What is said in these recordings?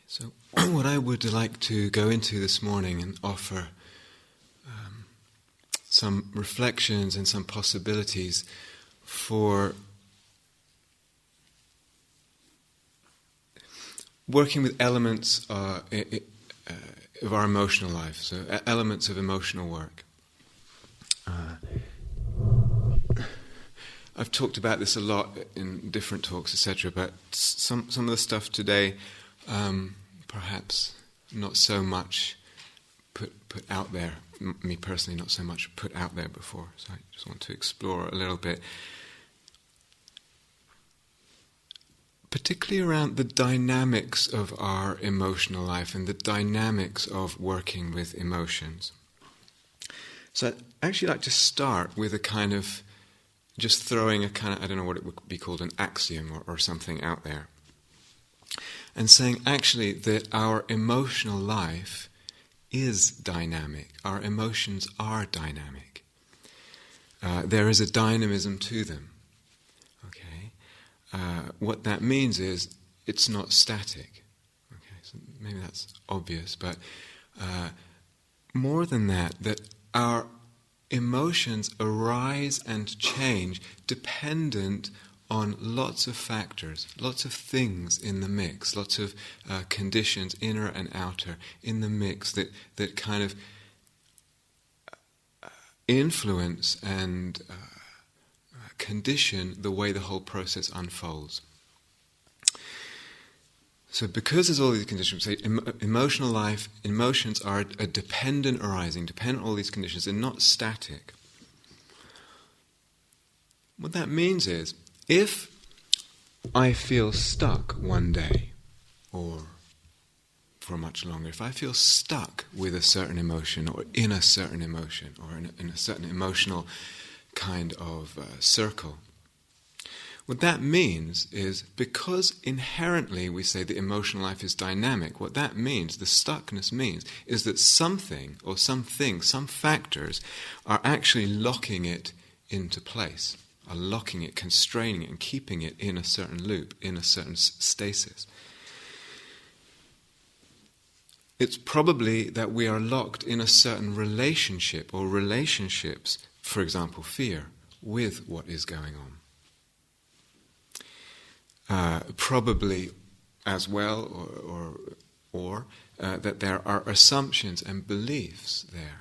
So what I would like to go into this morning and offer some reflections and some possibilities for working with elements of our emotional life, so elements of emotional work. I've talked about this a lot in different talks, etc., but some of the stuff today, perhaps not so much put out there. Me personally, not so much put out there before. So I just want to explore a little bit, particularly around the dynamics of our emotional life and the dynamics of working with emotions. So I'd actually like to start with a kind of, just throwing a kind of, I don't know what it would be called, an axiom or something out there. And saying actually that our emotional life is dynamic. Our emotions are dynamic. There is a dynamism to them. Okay. What that means is it's not static. Okay. So maybe that's obvious, but more than that our emotions arise and change dependent on lots of factors, lots of things in the mix, lots of conditions, inner and outer, in the mix that kind of influence and condition the way the whole process unfolds. So because there's all these conditions, say emotional life, emotions are a dependent arising, dependent on all these conditions, they're not static. What that means is, if I feel stuck one day, or for much longer, if I feel stuck with a certain emotion, or in a certain emotion, or in a certain emotional kind of circle, what that means is, because inherently we say the emotional life is dynamic, what that means, the stuckness means, is that something or something, some factors are actually locking it into place, are locking it, constraining it, and keeping it in a certain loop, in a certain stasis. It's probably that we are locked in a certain relationship or relationships, for example, fear, with what is going on. Probably as well, or that there are assumptions and beliefs there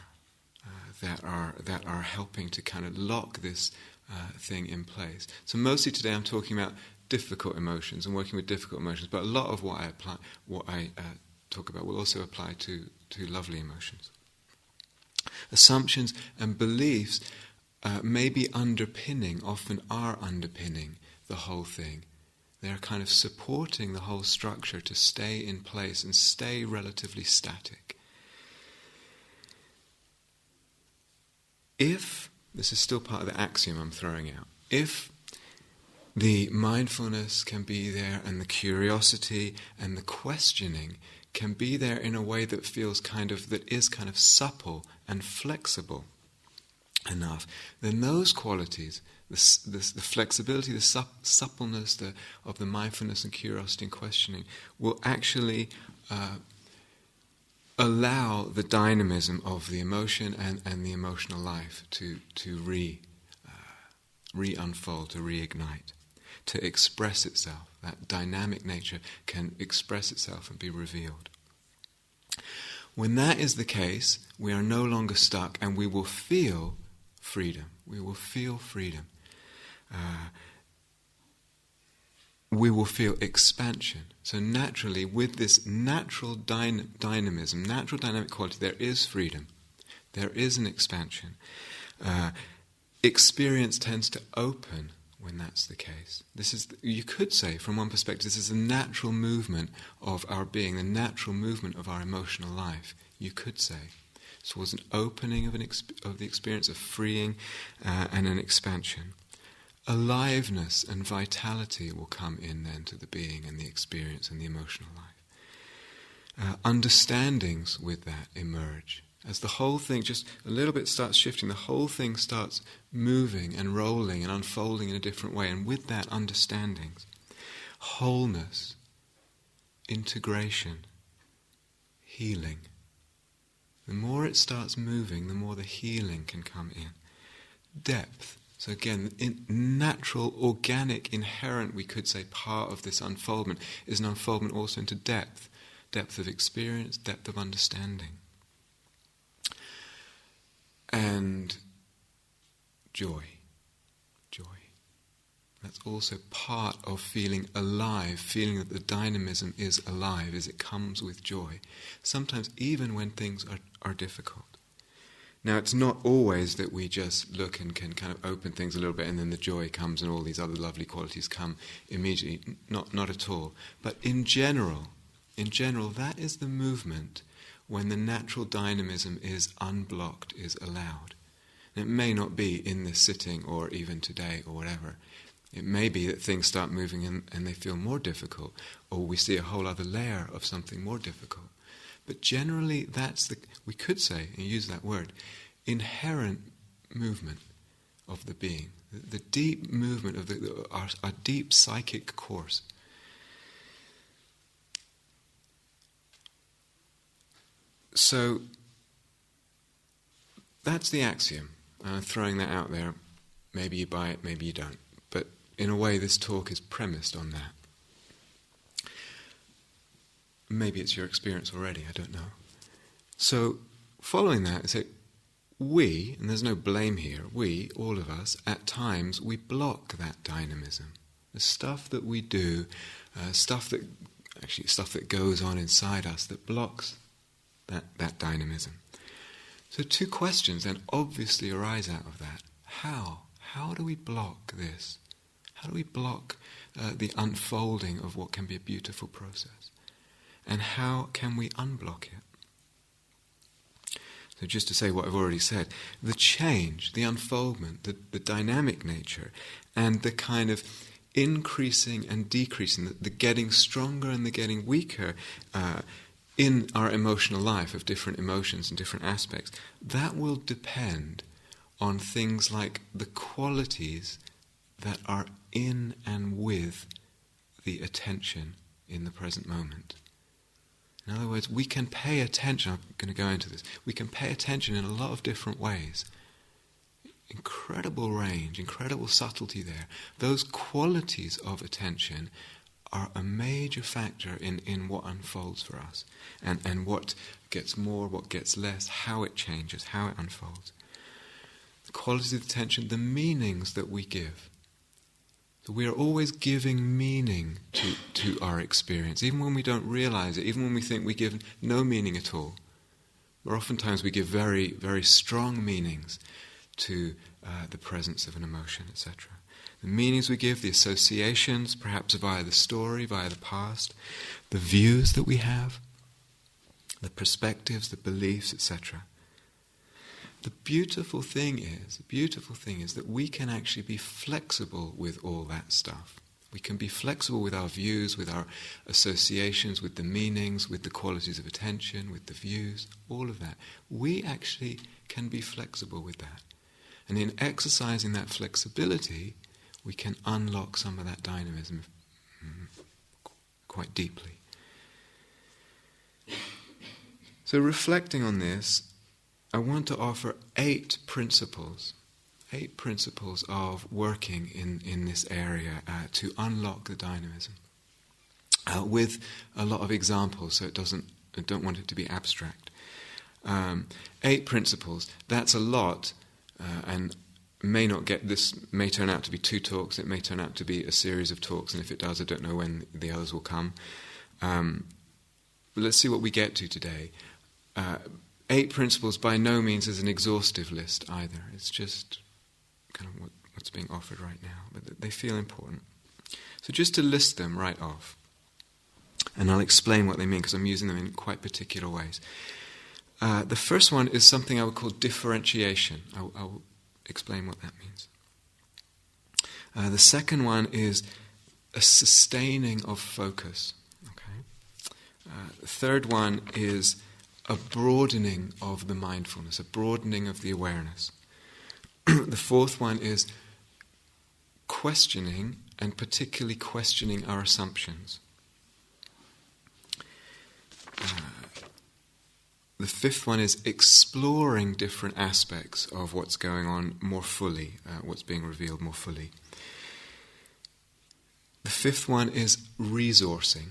that are helping to kind of lock this thing in place. So mostly today I'm talking about difficult emotions and working with difficult emotions, but a lot of what I talk about will also apply to lovely emotions. Assumptions and beliefs may be underpinning, often are underpinning the whole thing. They're kind of supporting the whole structure to stay in place and stay relatively static. If, this is still part of the axiom I'm throwing out, if the mindfulness can be there and the curiosity and the questioning can be there in a way that feels that is kind of supple and flexible enough, then those qualities, the flexibility, the suppleness of the mindfulness and curiosity and questioning, will actually allow the dynamism of the emotion and the emotional life to re-unfold, to reignite, to express itself. That dynamic nature can express itself and be revealed. When that is the case, we are no longer stuck, and we will feel freedom. We will feel freedom. We will feel expansion. So naturally, with this natural dynamism, natural dynamic quality, there is freedom. There is an expansion. Experience tends to open when that's the case. This is, you could say, from one perspective, this is the natural movement of our being, the natural movement of our emotional life. You could say. So it was an opening of the experience of freeing and an expansion. Aliveness and vitality will come in then to the being and the experience and the emotional life. Understandings with that emerge. As the whole thing just a little bit starts shifting, the whole thing starts moving and rolling and unfolding in a different way. And with that, understandings, wholeness, integration, healing. The more it starts moving, the more the healing can come in. Depth. So again, natural, organic, inherent, we could say, part of this unfoldment is an unfoldment also into depth. Depth of experience, depth of understanding. And joy. Joy. That's also part of feeling alive, feeling that the dynamism is alive, as it comes with joy. Sometimes even when things are difficult. Now, it's not always that we just look and can kind of open things a little bit and then the joy comes and all these other lovely qualities come immediately. Not at all. But in general, that is the movement when the natural dynamism is unblocked, is allowed. And it may not be in this sitting or even today or whatever. It may be that things start moving and they feel more difficult, or we see a whole other layer of something more difficult. But generally, that's we could say, and use that word, inherent movement of the being, the deep movement of our deep psychic course. So, that's the axiom. Throwing that out there, maybe you buy it, maybe you don't. But in a way, this talk is premised on that. Maybe it's your experience already, I don't know. So, following that, I say, we, and there's no blame here, we, all of us, at times, we block that dynamism. The stuff that we do, stuff that goes on inside us that blocks that dynamism. So 2 questions then obviously arise out of that. How? How do we block this? How do we block the unfolding of what can be a beautiful process? And how can we unblock it? So just to say what I've already said, the change, the unfoldment, the dynamic nature, and the kind of increasing and decreasing, the getting stronger and the getting weaker in our emotional life of different emotions and different aspects, that will depend on things like the qualities that are in and with the attention in the present moment. In other words, we can pay attention, I'm going to go into this, we can pay attention in a lot of different ways. Incredible range, incredible subtlety there. Those qualities of attention are a major factor in what unfolds for us, and what gets more, what gets less, how it changes, how it unfolds. The qualities of attention, the meanings that we give. So we are always giving meaning to our experience, even when we don't realize it, even when we think we give no meaning at all. Or oftentimes we give very, very strong meanings to the presence of an emotion, etc. The meanings we give, the associations, perhaps via the story, via the past, the views that we have, the perspectives, the beliefs, etc. The beautiful thing is that we can actually be flexible with all that stuff. We can be flexible with our views, with our associations, with the meanings, with the qualities of attention, with the views, all of that. We actually can be flexible with that. And in exercising that flexibility, we can unlock some of that dynamism quite deeply. So reflecting on this, I want to offer 8 principles of working in this area to unlock the dynamism, with a lot of examples, so I don't want it to be abstract. 8 principles, that's a lot, and may turn out to be 2 talks, it may turn out to be a series of talks, and if it does, I don't know when the others will come. But let's see what we get to today. 8 principles by no means is an exhaustive list either. It's just kind of what's being offered right now, but they feel important. So just to list them right off, and I'll explain what they mean because I'm using them in quite particular ways. The first one is something I would call differentiation. I'll explain what that means. The second one is a sustaining of focus. Okay. The third one is a broadening of the mindfulness, a broadening of the awareness. The fourth one is questioning, and particularly questioning our assumptions. The fifth one is exploring different aspects of what's going on more fully, what's being revealed more fully. The fifth one is resourcing.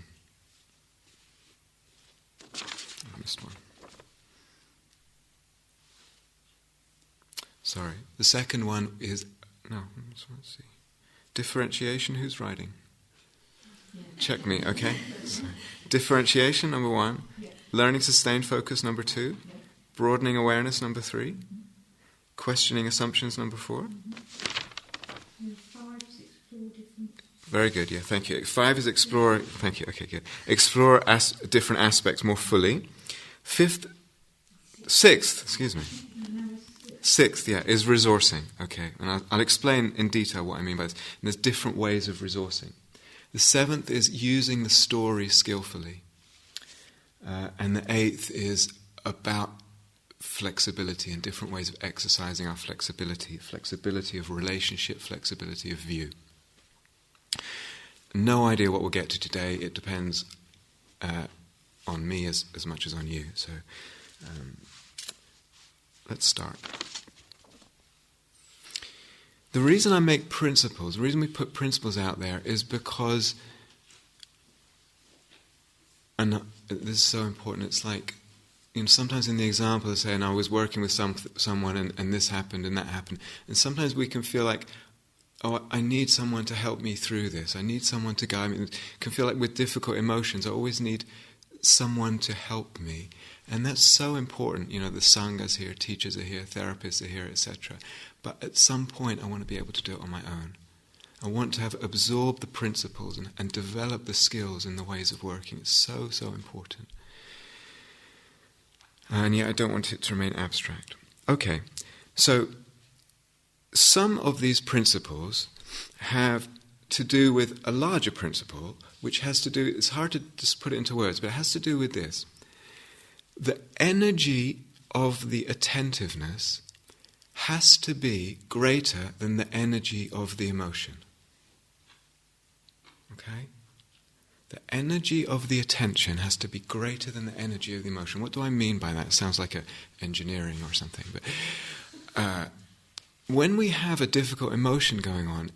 I missed one. Sorry. The second one is... No, let's see. Differentiation, who's writing? Check me, okay? So, differentiation, number 1. Learning sustained focus, number 2. Broadening awareness, number 3. Questioning assumptions, number 4. Very good, yeah, thank you. 5 is explore, thank you, okay, good. Explore different aspects more fully. Sixth, yeah, is resourcing, okay. And I'll explain in detail what I mean by this. And there's different ways of resourcing. The 7th is using the story skillfully. And the 8th is about flexibility and different ways of exercising our flexibility. Flexibility of relationship, flexibility of view. No idea what we'll get to today. It depends on me as much as on you. So let's start. The reason I make principles, the reason we put principles out there is because, and this is so important, it's like, sometimes in the example I say, and I was working with someone and this happened and that happened, and sometimes we can feel like, oh, I need someone to help me through this, I need someone to guide me. It can feel like with difficult emotions, I always need someone to help me. And that's so important. The sanghas here, teachers are here, therapists are here, etc. But at some point I want to be able to do it on my own. I want to have absorbed the principles and develop the skills and the ways of working. It's so, so important. And yet I don't want it to remain abstract. Okay, so some of these principles have to do with a larger principle, which has to do, it's hard to just put it into words, but it has to do with this. The energy of the attentiveness has to be greater than the energy of the emotion. Okay? The energy of the attention has to be greater than the energy of the emotion. What do I mean by that? It sounds like engineering or something. But when we have a difficult emotion going on,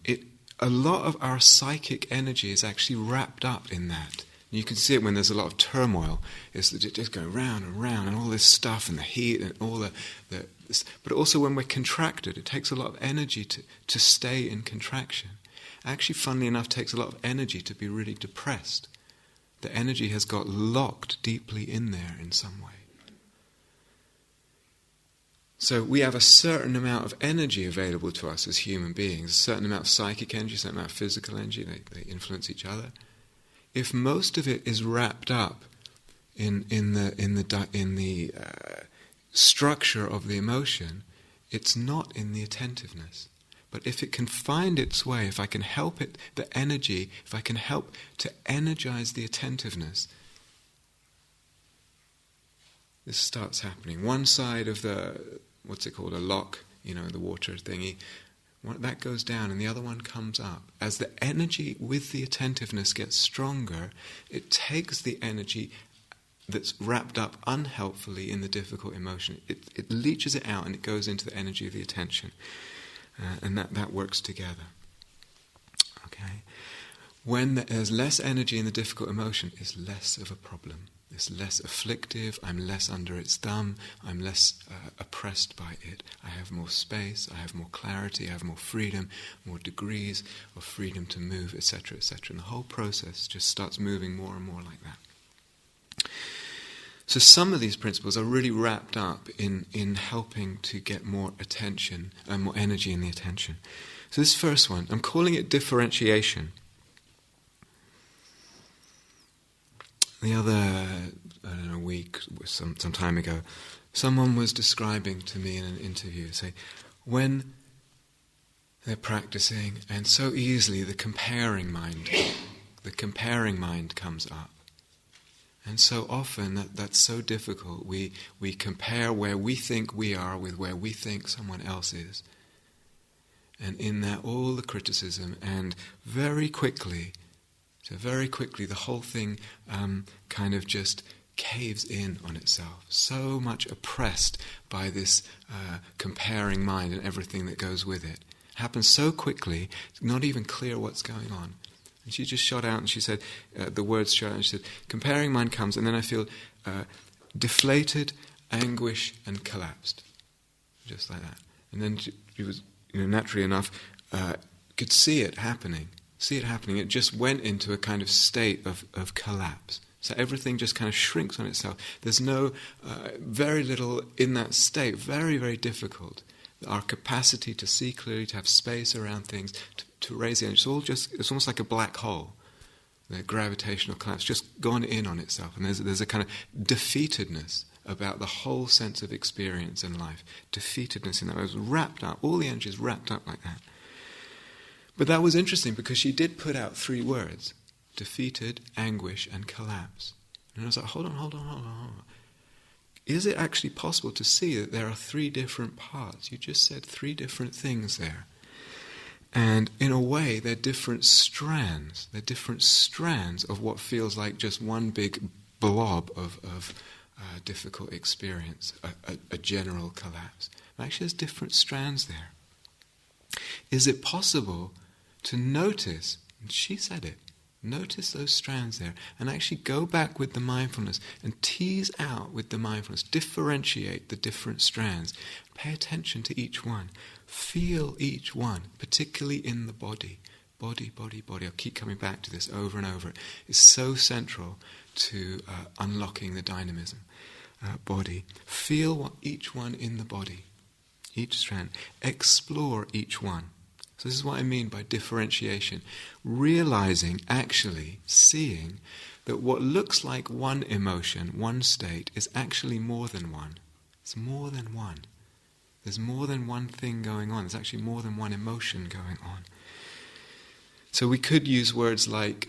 a lot of our psychic energy is actually wrapped up in that. You can see it when there's a lot of turmoil. It's just going round and round and all this stuff and the heat and all but also when we're contracted, it takes a lot of energy to stay in contraction. Actually, funnily enough, it takes a lot of energy to be really depressed. The energy has got locked deeply in there in some way. So we have a certain amount of energy available to us as human beings, a certain amount of psychic energy, a certain amount of physical energy. They influence each other. If most of it is wrapped up in the structure of the emotion, it's not in the attentiveness. But if it can find its way, if I can help it, the energy, if I can help to energize the attentiveness, this starts happening. One side of the, what's it called, a lock, the water thingy, that goes down and the other one comes up. As the energy with the attentiveness gets stronger, it takes the energy that's wrapped up unhelpfully in the difficult emotion. It leaches it out and it goes into the energy of the attention. And that works together. Okay? When there's less energy in the difficult emotion, it's less of a problem. It's less afflictive, I'm less under its thumb, I'm less oppressed by it. I have more space, I have more clarity, I have more freedom, more degrees of freedom to move, etc., etc. And the whole process just starts moving more and more like that. So some of these principles are really wrapped up in helping to get more attention, more energy in the attention. So this first one, I'm calling it differentiation. The other, week, some time ago, someone was describing to me in an interview, say, when they're practicing, and so easily the comparing mind comes up. And so often that's so difficult. We compare where we think we are with where we think someone else is. And in that all the criticism, and very quickly the whole thing kind of just caves in on itself, so much oppressed by this comparing mind and everything that goes with it. It happens so quickly, it's not even clear what's going on. And she just shot out and she said, the words shot out and she said, comparing mind comes and then I feel deflated, anguish and collapsed. Just like that. And then she was, naturally enough, could see it happening. It just went into a kind of state of collapse. So everything just kind of shrinks on itself. There's no, very little in that state, very, very difficult. Our capacity to see clearly, to have space around things, to raise the energy, it's almost like a black hole. The gravitational collapse, just gone in on itself. And there's a kind of defeatedness about the whole sense of experience in life. Defeatedness in that. It was wrapped up, all the energy is wrapped up like that. But that was interesting because she did put out 3 words. Defeated, anguish, and collapse. And I was like, hold on. Is it actually possible to see that there are 3 different parts? You just said 3 different things there. And in a way, they're different strands. They're different strands of what feels like just one big blob of difficult experience, a general collapse. But actually, there's different strands there. Is it possible to notice, and she said it, notice those strands there, and actually go back with the mindfulness and tease out with the mindfulness, differentiate the different strands, pay attention to each one, feel each one, particularly in the body. Body. I'll keep coming back to this over and over. It's so central to unlocking the dynamism. Body. Feel each one in the body, each strand. Explore each one. So this is what I mean by differentiation. Realizing, actually, seeing that what looks like one emotion, one state, is actually more than one. It's more than one. There's more than one thing going on. There's actually more than one emotion going on. So we could use words like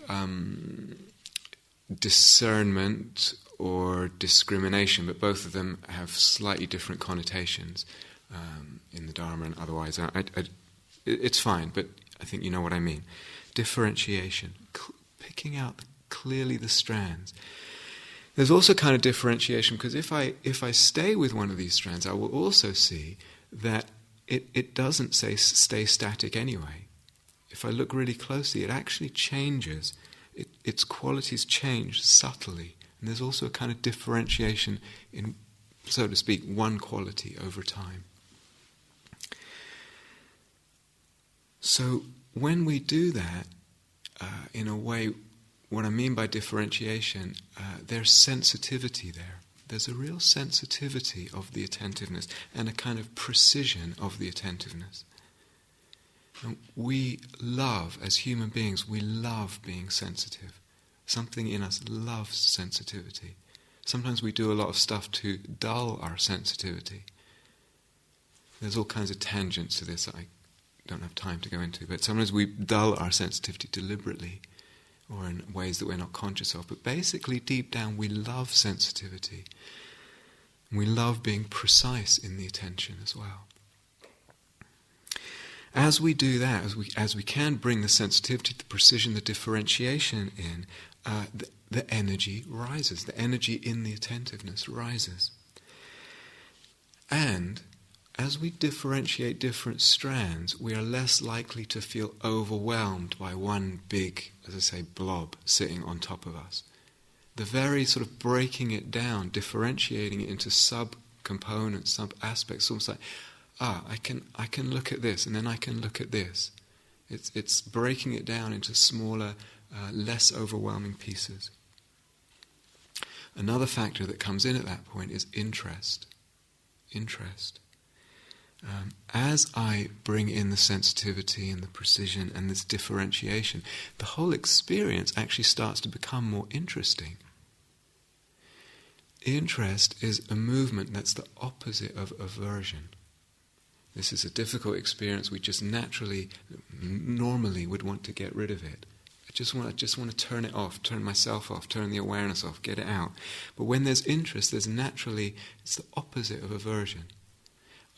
discernment or discrimination, but both of them have slightly different connotations in the Dharma and otherwise. It's fine, but I think you know what I mean. Differentiation, picking out clearly the strands. There's also kind of differentiation because if I stay with one of these strands, I will also see that it doesn't stay static anyway. If I look really closely, it actually changes. Its qualities change subtly. And there's also a kind of differentiation in, so to speak, one quality over time. So when we do that, in a way, what I mean by differentiation, there's sensitivity there. There's a real sensitivity of the attentiveness and a kind of precision of the attentiveness. And we love, as human beings, we love being sensitive. Something in us loves sensitivity. Sometimes we do a lot of stuff to dull our sensitivity. There's all kinds of tangents to this that I don't have time to go into, but sometimes we dull our sensitivity deliberately or in ways that we're not conscious of. But basically, deep down, we love sensitivity. We love being precise in the attention as well. As we do that, as we can bring the sensitivity, the precision, the differentiation in, the energy rises. The energy in the attentiveness rises. And as we differentiate different strands, we are less likely to feel overwhelmed by one big, as I say, blob sitting on top of us. The very sort of breaking it down, differentiating it into sub-components, sub-aspects, almost like, I can look at this, and then I can look at this. It's breaking it down into smaller, less overwhelming pieces. Another factor that comes in at that point is interest. As I bring in the sensitivity and the precision and this differentiation, the whole experience actually starts to become more interesting. Interest is a movement that's the opposite of aversion. This is a difficult experience. We just normally would want to get rid of it. I just want to turn it off, turn myself off, turn the awareness off, get it out. But when there's interest, it's the opposite of aversion.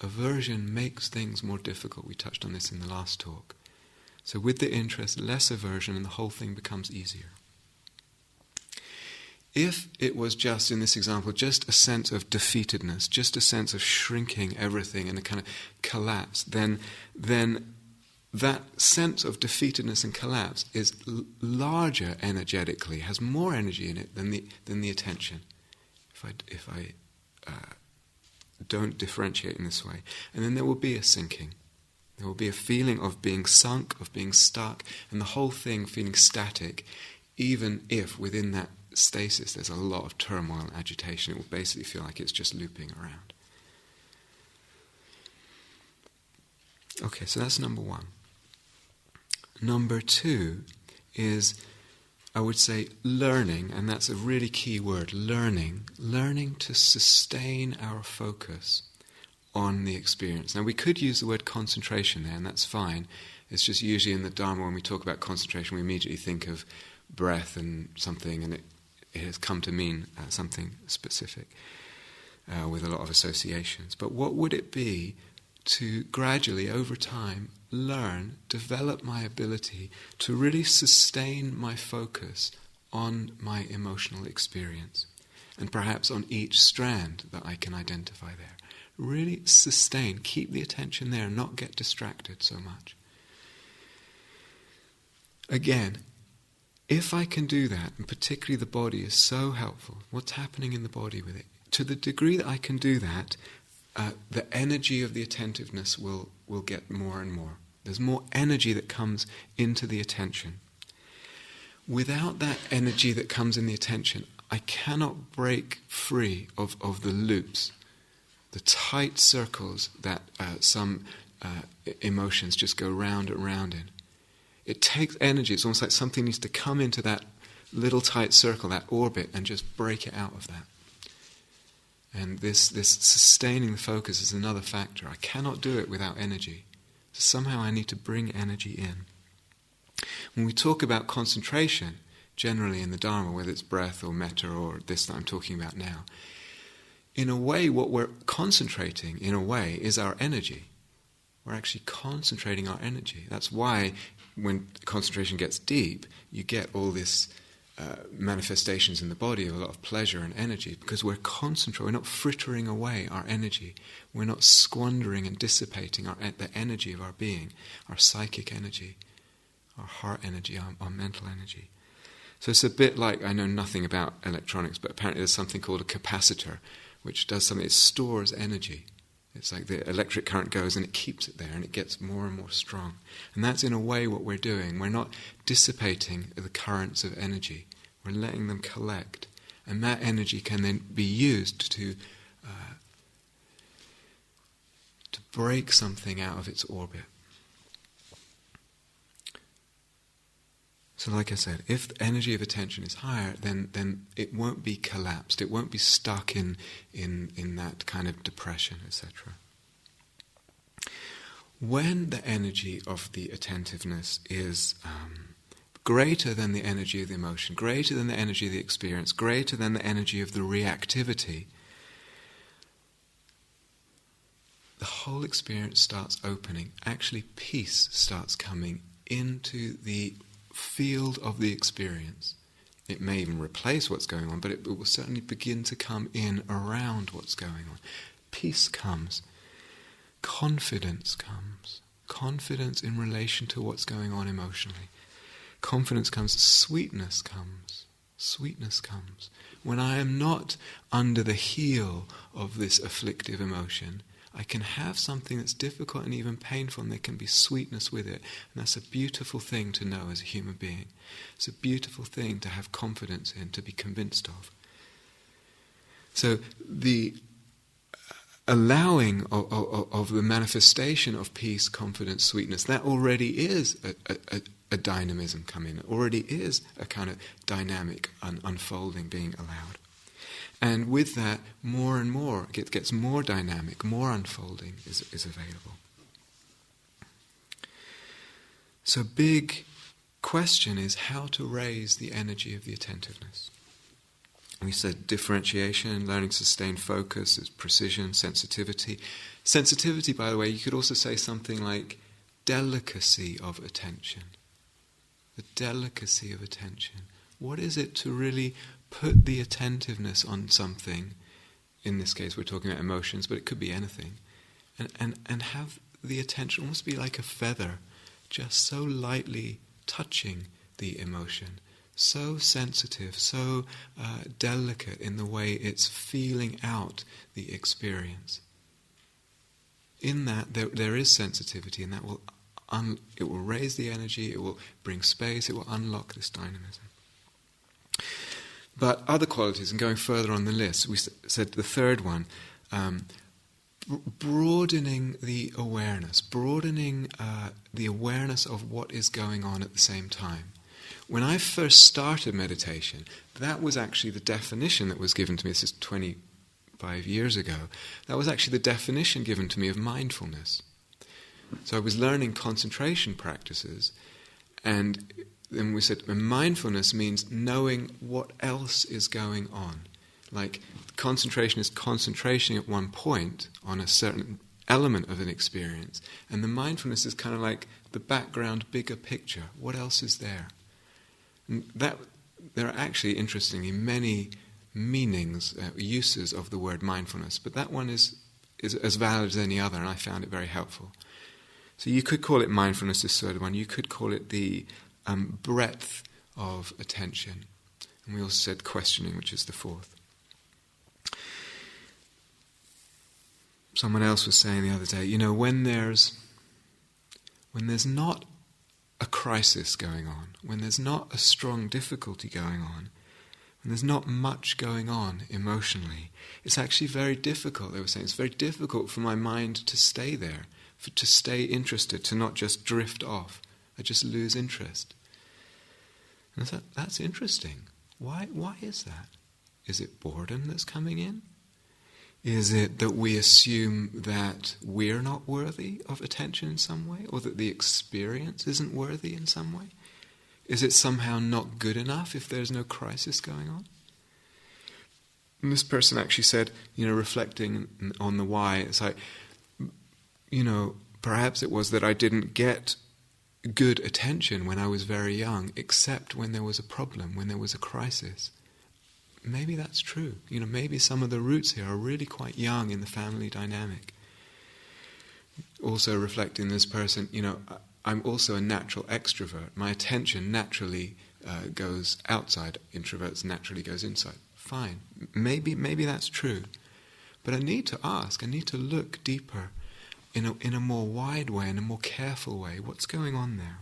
Aversion makes things more difficult. We touched on this in the last talk. So with the interest, less aversion, and the whole thing becomes easier. If it was just, in this example, just a sense of defeatedness, just a sense of shrinking everything and a kind of collapse, then that sense of defeatedness and collapse is larger energetically, has more energy in it than the attention. If I don't differentiate in this way, and then there will be a sinking. There will be a feeling of being sunk, of being stuck, and the whole thing feeling static, even if within that stasis there's a lot of turmoil and agitation. It will basically feel like it's just looping around. Okay, so that's number one. Number two is, I would say, learning, and that's a really key word, learning to sustain our focus on the experience. Now, we could use the word concentration there, and that's fine. It's just usually in the Dharma, when we talk about concentration, we immediately think of breath and something, and it has come to mean something specific with a lot of associations. But what would it be to gradually, over time, develop my ability to really sustain my focus on my emotional experience, and perhaps on each strand that I can identify there. Really sustain, keep the attention there, and not get distracted so much. Again, if I can do that, and particularly the body is so helpful, what's happening in the body with it, to the degree that I can do that, the energy of the attentiveness will get more and more. There's more energy that comes into the attention. Without that energy that comes in the attention, I cannot break free of the loops, the tight circles that some emotions just go round and round in. It takes energy. It's almost like something needs to come into that little tight circle, that orbit, and just break it out of that. And this sustaining the focus is another factor. I cannot do it without energy. So somehow I need to bring energy in. When we talk about concentration, generally in the Dharma, whether it's breath or metta or this that I'm talking about now, in a way what we're concentrating, in a way, is our energy. We're actually concentrating our energy. That's why when concentration gets deep, you get all this manifestations in the body of a lot of pleasure and energy, because we're concentrating, we're not frittering away our energy. We're not squandering and dissipating the energy of our being, our psychic energy, our heart energy, our mental energy. So it's a bit like, I know nothing about electronics, but apparently there's something called a capacitor, which does something, it stores energy. It's like the electric current goes and it keeps it there and it gets more and more strong. And that's in a way what we're doing. We're not dissipating the currents of energy. We're letting them collect. And that energy can then be used to break something out of its orbit. So like I said, if the energy of attention is higher, then it won't be collapsed. It won't be stuck in that kind of depression, etc. When the energy of the attentiveness is greater than the energy of the emotion, greater than the energy of the experience, greater than the energy of the reactivity, the whole experience starts opening. Actually, peace starts coming into the field of the experience. It may even replace what's going on, but it will certainly begin to come in around what's going on. Peace comes. Confidence comes. Confidence in relation to what's going on emotionally. Confidence comes. Sweetness comes. Sweetness comes. When I am not under the heel of this afflictive emotion, I can have something that's difficult and even painful, and there can be sweetness with it. And that's a beautiful thing to know as a human being. It's a beautiful thing to have confidence in, to be convinced of. So the allowing of the manifestation of peace, confidence, sweetness, that already is a dynamism coming. It already is a kind of dynamic unfolding being allowed. And with that, more and more, it gets more dynamic, more unfolding is available. So big question is how to raise the energy of the attentiveness. We said differentiation, learning to sustain focus, is precision, sensitivity. Sensitivity, by the way, you could also say something like delicacy of attention. The delicacy of attention. What is it to really put the attentiveness on something. In this case, we're talking about emotions, but it could be anything. And have the attention almost be like a feather, just so lightly touching the emotion, so sensitive, so delicate in the way it's feeling out the experience. In that, there is sensitivity, and that will it will raise the energy, it will bring space, it will unlock this dynamism. But other qualities, and going further on the list, we said the third one, broadening the awareness, broadening the awareness of what is going on at the same time. When I first started meditation, that was actually the definition that was given to me. This is 25 years ago. That was actually the definition given to me of mindfulness. So I was learning concentration practices, and then we said mindfulness means knowing what else is going on. Like concentration is concentration at one point on a certain element of an experience, and the mindfulness is kind of like the background, bigger picture. What else is there? And that there are actually, interestingly, many meanings, uses of the word mindfulness, but that one is as valid as any other, and I found it very helpful. So you could call it mindfulness, this third one. You could call it the breadth of attention. And we also said questioning, which is the fourth. Someone else was saying the other day, when there's not a crisis going on, when there's not a strong difficulty going on, when there's not much going on emotionally, it's actually very difficult, they were saying, it's very difficult for my mind to stay there, to stay interested, to not just drift off. I just lose interest. And I thought, that's interesting. Why is that? Is it boredom that's coming in? Is it that we assume that we're not worthy of attention in some way, or that the experience isn't worthy in some way? Is it somehow not good enough if there's no crisis going on? And this person actually said, reflecting on the why, it's like, perhaps it was that I didn't get good attention when I was very young, except when there was a problem, when there was a crisis. Maybe that's true. Maybe some of the roots here are really quite young in the family dynamic. Also reflecting this person, I'm also a natural extrovert. My attention naturally goes outside. Introverts naturally goes inside. Fine. Maybe that's true. But I need to ask, I need to look deeper in a more wide way, in a more careful way. What's going on there?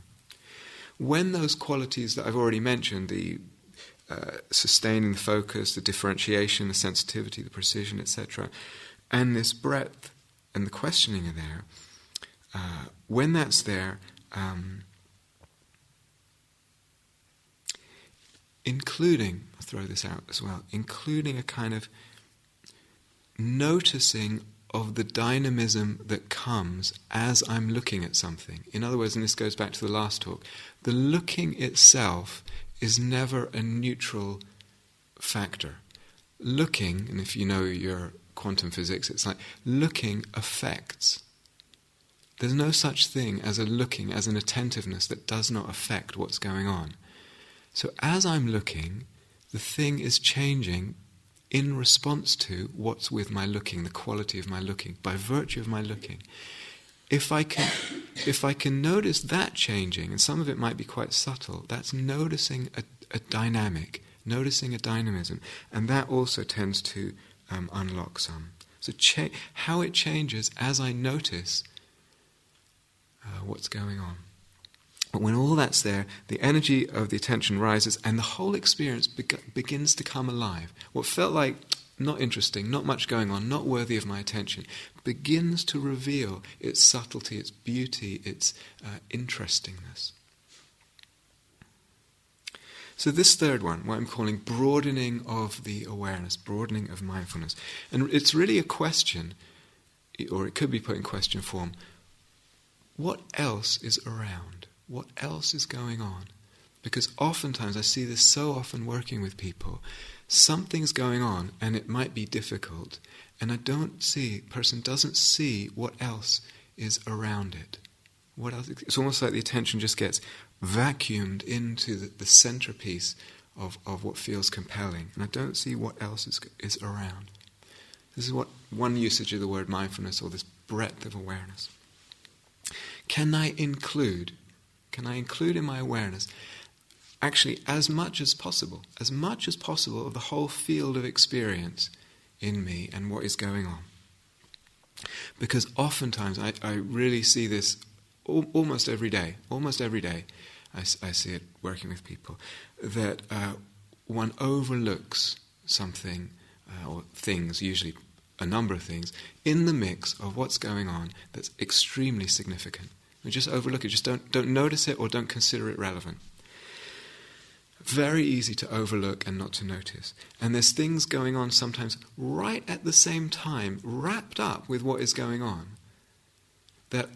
When those qualities that I've already mentioned, the sustaining the focus, the differentiation, the sensitivity, the precision, etc., and this breadth and the questioning are there, when that's there, including, I'll throw this out as well, including a kind of noticing of the dynamism that comes as I'm looking at something. In other words, and this goes back to the last talk, the looking itself is never a neutral factor. Looking, and if you know your quantum physics, it's like looking affects. There's no such thing as a looking, as an attentiveness that does not affect what's going on. So as I'm looking, the thing is changing in response to what's with my looking, the quality of my looking, by virtue of my looking. If I can notice that changing, and some of it might be quite subtle, that's noticing a dynamic, noticing a dynamism, and that also tends to unlock some. So how it changes as I notice what's going on. But when all that's there, the energy of the attention rises, and the whole experience begins to come alive. What felt like not interesting, not much going on, not worthy of my attention, begins to reveal its subtlety, its beauty, its interestingness. So this third one, what I'm calling broadening of the awareness, broadening of mindfulness. And it's really a question, or it could be put in question form, what else is around? What else is going on? Because oftentimes, I see this so often working with people, something's going on and it might be difficult, and person doesn't see what else is around it. What else? It's almost like the attention just gets vacuumed into the centerpiece of what feels compelling, and I don't see what else is around. This is what one usage of the word mindfulness, or this breadth of awareness. Can I include in my awareness actually as much as possible of the whole field of experience in me and what is going on? Because oftentimes I really see this almost every day. I see it working with people, that one overlooks something or things, usually a number of things, in the mix of what's going on that's extremely significant. We just overlook it, just don't notice it or don't consider it relevant. Very easy to overlook and not to notice. And there's things going on sometimes right at the same time, wrapped up with what is going on, that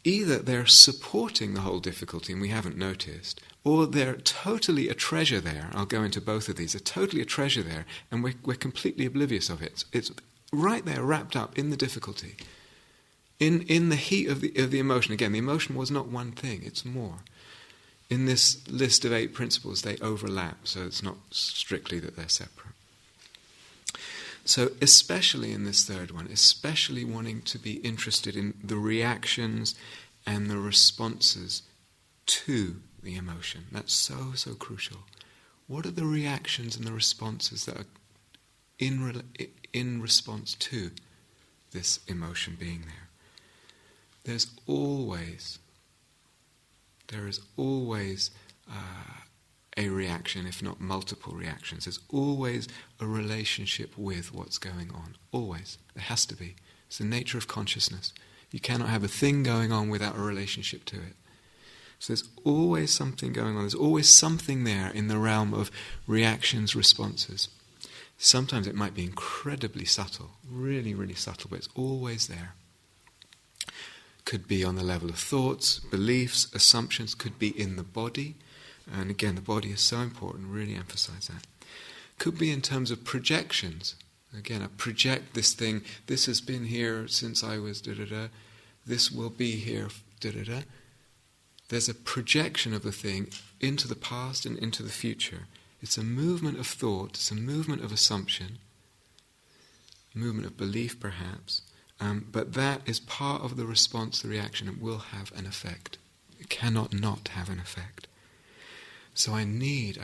either they're supporting the whole difficulty and we haven't noticed, or they're totally a treasure there. I'll go into both of these. They're totally a treasure there, and we're completely oblivious of it. It's right there, wrapped up in the difficulty. In the heat of the emotion. Again, the emotion was not one thing, it's more. In this list of 8 principles, they overlap, so it's not strictly that they're separate. So especially in this third one, especially wanting to be interested in the reactions and the responses to the emotion. That's so crucial. What are the reactions and the responses that are in response to this emotion being there? There is always a reaction, if not multiple reactions. There's always a relationship with what's going on. Always. There has to be. It's the nature of consciousness. You cannot have a thing going on without a relationship to it. So there's always something going on. There's always something there in the realm of reactions, responses. Sometimes it might be incredibly subtle, really, really subtle, but it's always there. Could be on the level of thoughts, beliefs, assumptions, could be in the body. And again, the body is so important, really emphasize that. Could be in terms of projections. Again, I project this thing, this has been here since I was da-da-da, this will be here, da-da-da. There's a projection of the thing into the past and into the future. It's a movement of thought, it's a movement of assumption, movement of belief perhaps, but that is part of the response, the reaction. It will have an effect. It cannot not have an effect. So I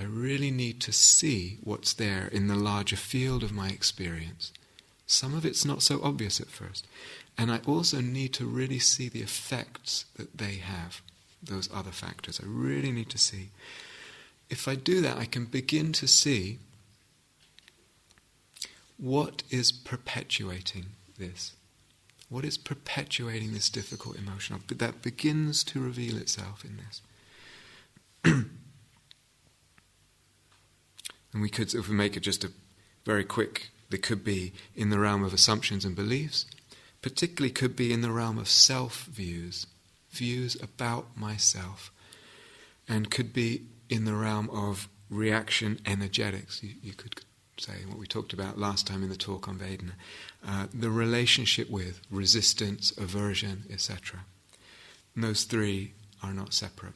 really need to see what's there in the larger field of my experience. Some of it's not so obvious at first. And I also need to really see the effects that they have, those other factors. I really need to see. If I do that, I can begin to see what is perpetuating this. What is perpetuating this difficult emotion? That begins to reveal itself in this. And we could, if we make it just a very quick, there could be in the realm of assumptions and beliefs, particularly could be in the realm of self-views, views about myself, and could be in the realm of reaction energetics, you could say, what we talked about last time in the talk on Vedana, the relationship with resistance, aversion, etc. And those 3 are not separate.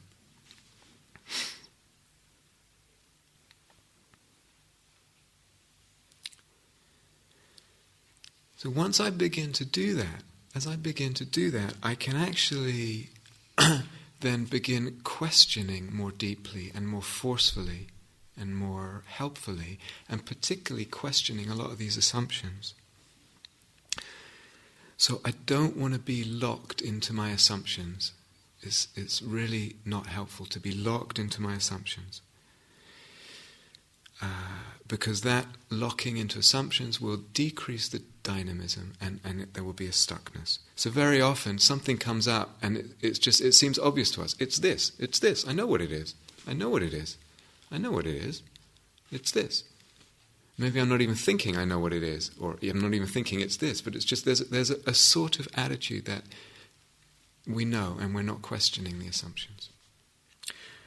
So once I begin to do that, I can actually then begin questioning more deeply and more forcefully and more helpfully, and particularly questioning a lot of these assumptions. So I don't want to be locked into my assumptions. It's really not helpful to be locked into my assumptions. Because that locking into assumptions will decrease the dynamism and there will be a stuckness. So very often something comes up and it seems obvious to us. It's this. I know what it is. It's this. Maybe I'm not even thinking I know what it is, or I'm not even thinking it's this, but it's just there's a sort of attitude that we know and we're not questioning the assumptions.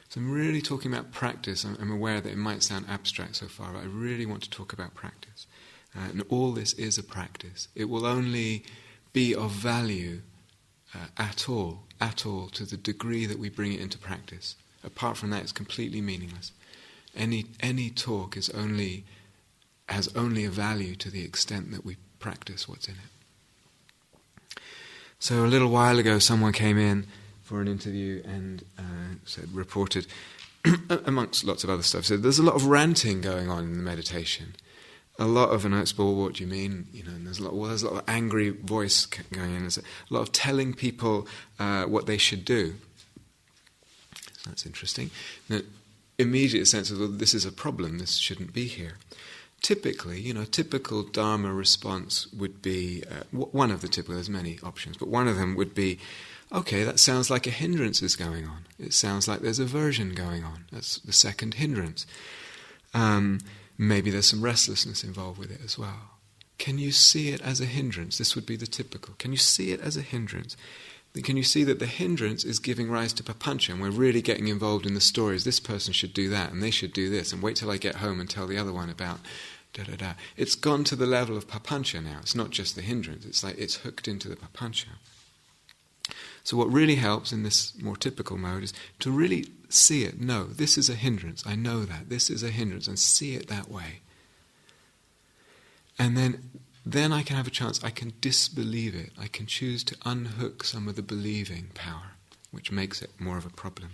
So I'm really talking about practice. I'm aware that it might sound abstract so far, but I really want to talk about practice. And all this is a practice. It will only be of value at all to the degree that we bring it into practice. Apart from that, it's completely meaningless. Any talk has only a value to the extent that we practice what's in it. So a little while ago, someone came in for an interview and reported, amongst lots of other stuff, said there's a lot of ranting going on in the meditation. A lot of, and I asked, well, what do you mean? And there's a lot of angry voice going in. There's a lot of telling people what they should do. So that's interesting. The immediate sense of, well, this is a problem. This shouldn't be here. Typically, typical Dharma response would be, one of the typical, there's many options, but one of them would be, okay, that sounds like a hindrance is going on. It sounds like there's aversion going on. That's the second hindrance. Maybe there's some restlessness involved with it as well. Can you see it as a hindrance? This would be the typical. Can you see it as a hindrance? Can you see that the hindrance is giving rise to papancha, and we're really getting involved in the stories? This person should do that, and they should do this, and wait till I get home and tell the other one about da-da-da. It's gone to the level of papancha now. It's not just the hindrance. It's like it's hooked into the papancha. So what really helps in this more typical mode is to really see it. No, this is a hindrance. I know that. This is a hindrance, and see it that way. And then I can have a chance. I can disbelieve it. I can choose to unhook some of the believing power, which makes it more of a problem.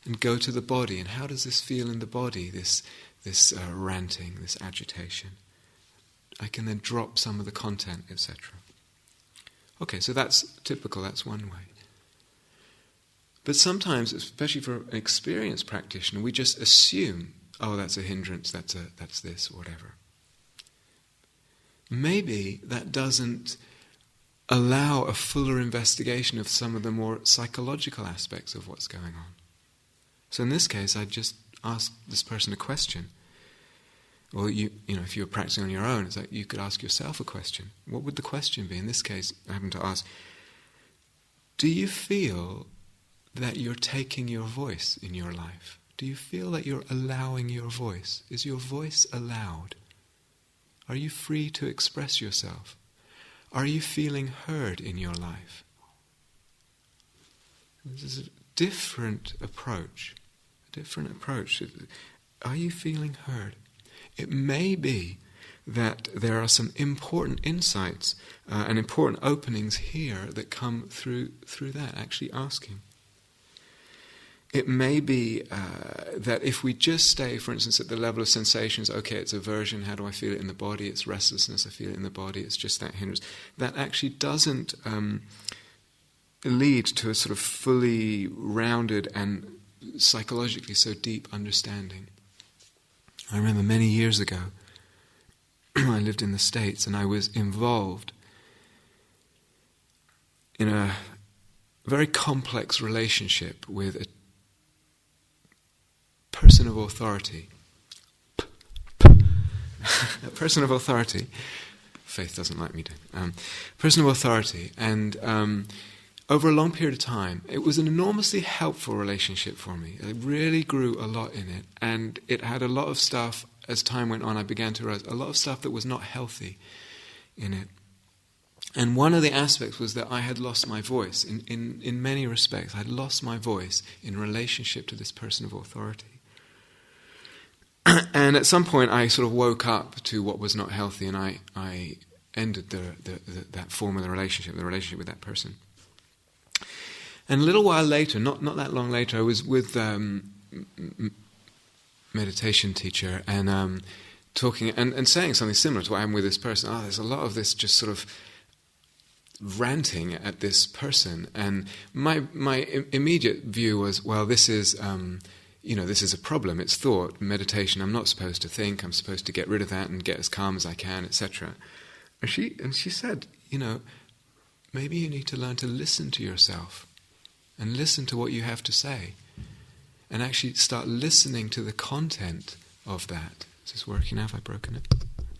And go to the body. And how does this feel in the body, this ranting, this agitation? I can then drop some of the content, etc. Okay, so that's typical, that's one way. But sometimes, especially for an experienced practitioner, we just assume, oh, that's a hindrance, that's this, or whatever. Maybe that doesn't allow a fuller investigation of some of the more psychological aspects of what's going on. So in this case, I just asked this person a question. Well, if you were practicing on your own, it's like you could ask yourself a question. What would the question be? In this case, I happened to ask, do you feel that you're taking your voice in your life? Do you feel that you're allowing your voice? Is your voice allowed? Are you free to express yourself? Are you feeling heard in your life? This is a different approach. Are you feeling heard? It may be that there are some important insights and important openings here that come through that, actually asking. It may be that if we just stay, for instance, at the level of sensations, okay, it's aversion, how do I feel it in the body? It's restlessness, I feel it in the body, it's just that hindrance. That actually doesn't lead to a sort of fully rounded and psychologically so deep understanding. I remember many years ago, I lived in the States and I was involved in a very complex relationship with a person of authority. A person of authority. Faith doesn't like me to. Person of authority. And over a long period of time, it was an enormously helpful relationship for me. I really grew a lot in it. And it had a lot of stuff, as time went on, I began to realize, a lot of stuff that was not healthy in it. And one of the aspects was that I had lost my voice. In many respects, I had lost my voice in relationship to this person of authority. And at some point, I sort of woke up to what was not healthy, and I ended that form of the relationship with that person. And a little while later, not that long later, I was with meditation teacher and talking and saying something similar to what I'm with this person. Oh, there's a lot of this just sort of ranting at this person, and my immediate view was, well, this is this is a problem. It's thought, meditation. I'm not supposed to think. I'm supposed to get rid of that and get as calm as I can, etc. And she said, maybe you need to learn to listen to yourself and listen to what you have to say, and actually start listening to the content of that. Is this working now? Have I broken it?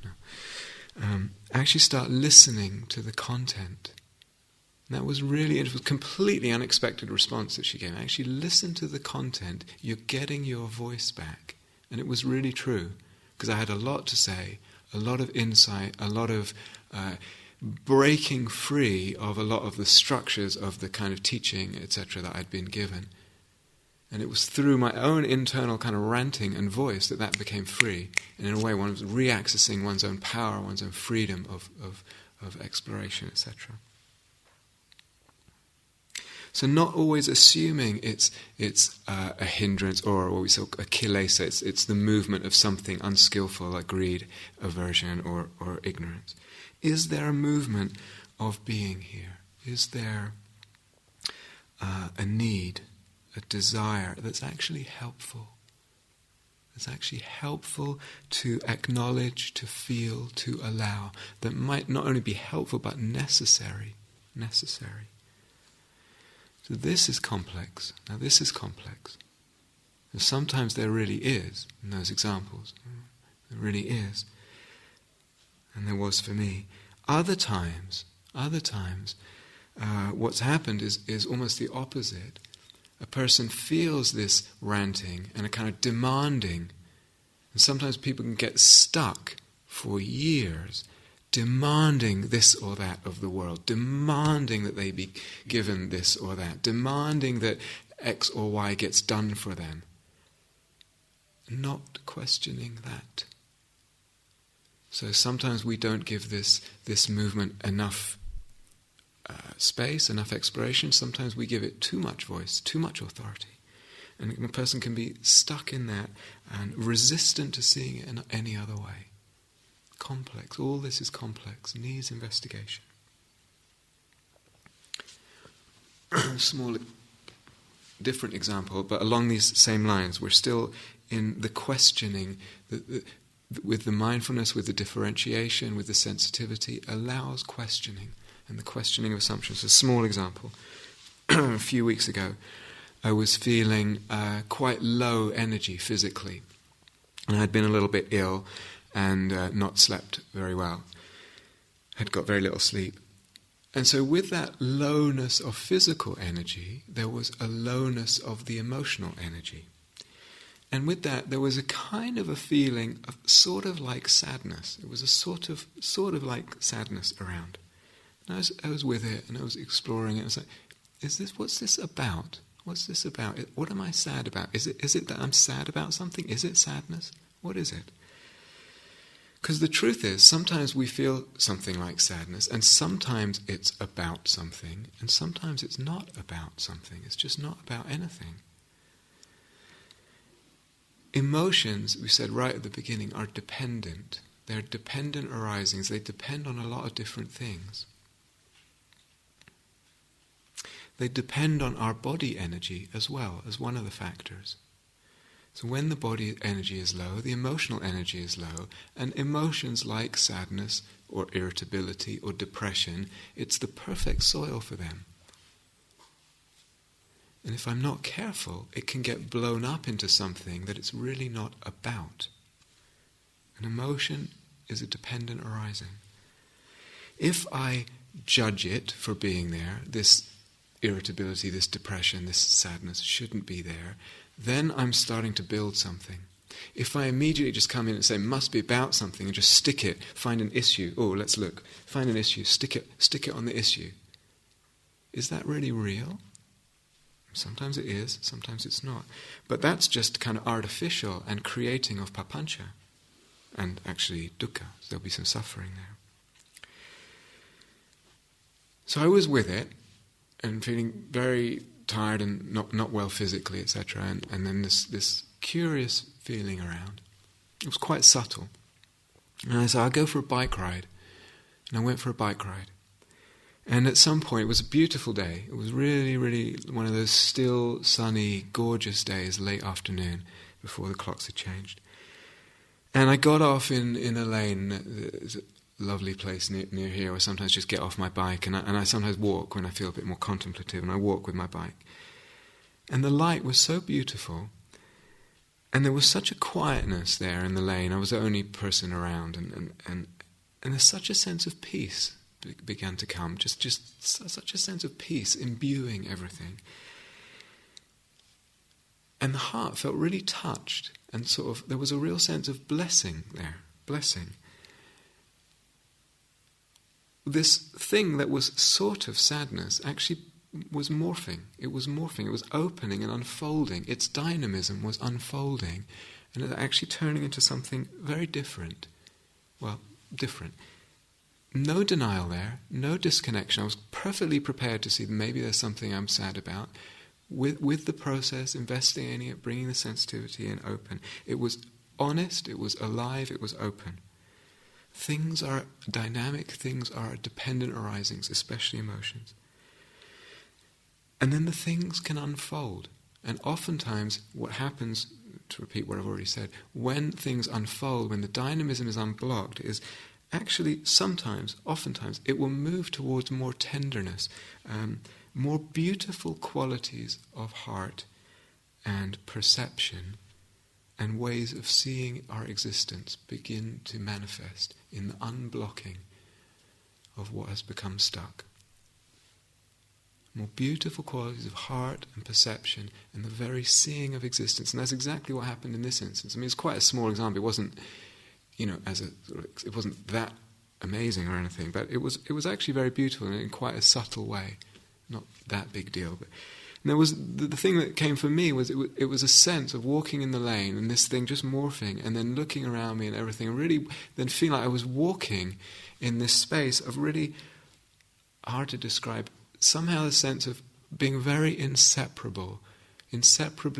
No. Actually start listening to the content. And that was it was a completely unexpected response that she gave. Actually listen to the content. You're getting your voice back. And it was really true, because I had a lot to say, a lot of insight, a lot of breaking free of a lot of the structures of the kind of teaching, etc., that I'd been given. And it was through my own internal kind of ranting and voice that became free. And in a way, one was reaccessing one's own power, one's own freedom of exploration, etc. So not always assuming it's a hindrance or what we say a kilesa, it's the movement of something unskillful like greed, aversion, or ignorance. Is there a movement of being here? Is there a need, a desire that's actually helpful? It's actually helpful to acknowledge, to feel, to allow, that might not only be helpful but necessary. So this is complex. Now this is complex. And sometimes there really is, in those examples, there really is. And there was for me. Other times, what's happened is almost the opposite. A person feels this ranting and a kind of demanding. And sometimes people can get stuck for years demanding this or that of the world, demanding that they be given this or that, demanding that X or Y gets done for them. Not questioning that. So sometimes we don't give this movement enough space, enough exploration. Sometimes we give it too much voice, too much authority. And a person can be stuck in that and resistant to seeing it in any other way. Complex. All this is complex. Needs investigation. Small, different example, but along these same lines, we're still in the questioning, with the mindfulness, with the differentiation, with the sensitivity, allows questioning, and the questioning of assumptions. A small example. A few weeks ago, I was feeling quite low energy physically, and I'd been a little bit ill, and not slept very well. Had got very little sleep. And so with that lowness of physical energy, there was a lowness of the emotional energy. And with that, there was a kind of a feeling of sort of like sadness. It was a sort of like sadness around. And I was with it, and I was exploring it. I was like, what's this about? What's this about? What am I sad about? Is it that I'm sad about something? Is it sadness? What is it? Because the truth is, sometimes we feel something like sadness, and sometimes it's about something, and sometimes it's not about something. It's just not about anything. Emotions, we said right at the beginning, are dependent. They're dependent arisings. They depend on a lot of different things. They depend on our body energy as well as one of the factors. So when the body energy is low, the emotional energy is low, and emotions like sadness or irritability or depression, it's the perfect soil for them. And if I'm not careful, it can get blown up into something that it's really not about. An emotion is a dependent arising. If I judge it for being there, this irritability, this depression, this sadness shouldn't be there, then I'm starting to build something. If I immediately just come in and say, must be about something, and just stick it, find an issue, let's look, find an issue, stick it on the issue. Is that really real? Sometimes it is, sometimes it's not. But that's just kind of artificial and creating of papancha, and actually dukkha. There'll be some suffering there. So I was with it, and feeling very tired and not well physically, etc. And then this curious feeling around. It was quite subtle. And I said, I'll go for a bike ride. And I went for a bike ride. And at some point, it was a beautiful day. It was really, really one of those still, sunny, gorgeous days, late afternoon, before the clocks had changed. And I got off in a lane. There's a lovely place near here where I sometimes just get off my bike, and I sometimes walk when I feel a bit more contemplative, and I walk with my bike. And the light was so beautiful, and there was such a quietness there in the lane. I was the only person around, and there's such a sense of peace began to come, just such a sense of peace imbuing everything. And the heart felt really touched, and sort of there was a real sense of blessing there, blessing. This thing that was sort of sadness actually was morphing. It was morphing. It was opening and unfolding. Its dynamism was unfolding, and it was actually turning into something very different. Well, different. No denial there, no disconnection. I was perfectly prepared to see maybe there's something I'm sad about. With the process, investigating it, bringing the sensitivity in open. It was honest, it was alive, it was open. Things are dynamic, things are dependent arisings, especially emotions. And then the things can unfold. And oftentimes what happens, to repeat what I've already said, when things unfold, when the dynamism is unblocked, is actually sometimes, oftentimes, it will move towards more tenderness, more beautiful qualities of heart and perception and ways of seeing our existence begin to manifest in the unblocking of what has become stuck. More beautiful qualities of heart and perception and the very seeing of existence. And that's exactly what happened in this instance. I mean, it's quite a small example. It wasn't, it wasn't that amazing or anything, but it was actually very beautiful in quite a subtle way. Not that big deal, but and there was the thing that came for me was it was a sense of walking in the lane and this thing just morphing and then looking around me and everything, and really then feeling like I was walking in this space of really hard to describe. Somehow the sense of being very inseparably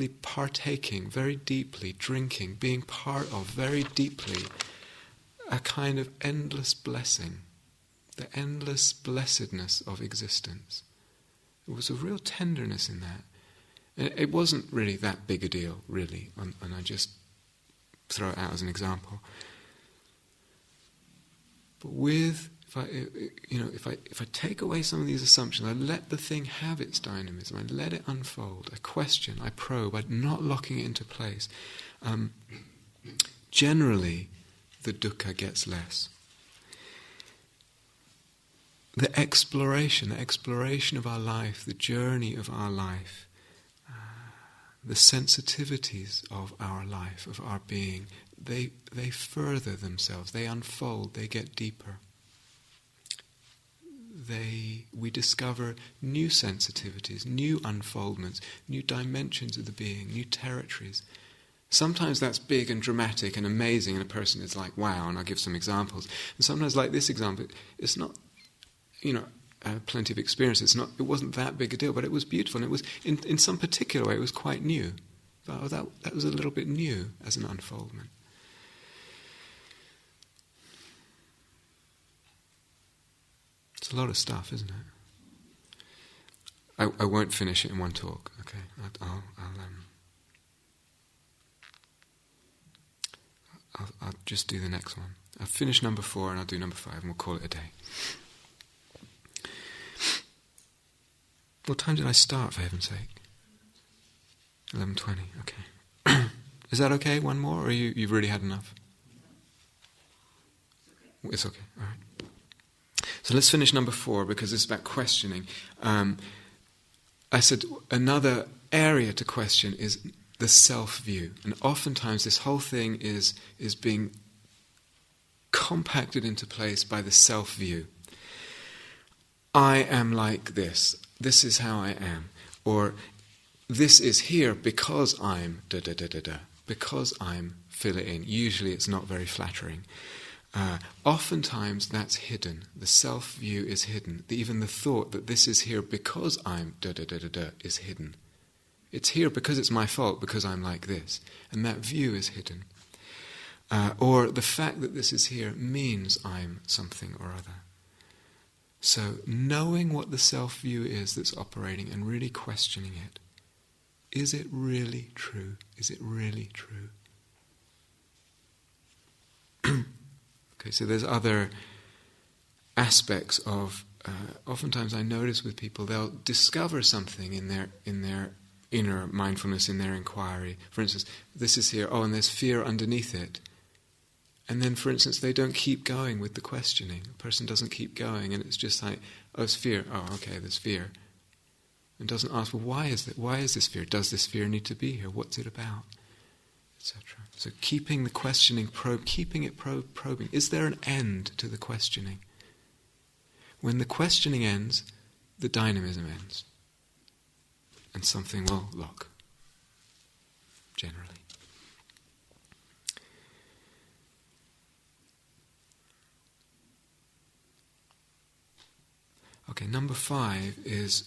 partaking very deeply, drinking, being part of very deeply a kind of endless blessing, the endless blessedness of existence. There was a real tenderness in that. And it wasn't really that big a deal, really, and I just throw it out as an example. But if I take away some of these assumptions, I let the thing have its dynamism, I let it unfold, I question, I probe, I'm not locking it into place. Generally, the dukkha gets less. The exploration of our life, the journey of our life, the sensitivities of our life, of our being, they further themselves, they unfold, they get deeper. We discover new sensitivities, new unfoldments, new dimensions of the being, new territories. Sometimes that's big and dramatic and amazing, and a person is like, wow, and I'll give some examples. And sometimes, like this example, it's not, I have plenty of experience. It wasn't that big a deal, but it was beautiful, and it was, in some particular way, it was quite new. But that was a little bit new as an unfoldment. It's a lot of stuff, isn't it? I won't finish it in one talk. Okay, I'll just do the next one. I'll finish number 4 and I'll do number 5 and we'll call it a day. What time did I start, for heaven's sake? 11:20. Okay. Is that okay? One more, or you've really had enough? It's okay. All right. So let's finish number 4 because it's about questioning. I said another area to question is the self-view. And oftentimes this whole thing is being compacted into place by the self-view. I am like this. This is how I am. Or this is here because I'm da-da-da-da-da. Because I'm fill it in. Usually it's not very flattering. Oftentimes that's hidden. The self-view is hidden. Even the thought that this is here because I'm da-da-da-da-da is hidden. It's here because it's my fault, because I'm like this. And that view is hidden. Or the fact that this is here means I'm something or other. So knowing what the self-view is that's operating and really questioning it. Is it really true? Is it really true? Okay, so there's other aspects of. Oftentimes, I notice with people they'll discover something in their inner mindfulness, in their inquiry. For instance, this is here. Oh, and there's fear underneath it. And then, for instance, they don't keep going with the questioning. A person doesn't keep going, and it's just like, oh, it's fear. Oh, okay, there's fear. And doesn't ask, well, why is that? Why is this fear? Does this fear need to be here? What's it about? Etc. So keeping the questioning keeping it probing. Is there an end to the questioning? When the questioning ends, the dynamism ends. and something will lock, generally. Okay, number 5 is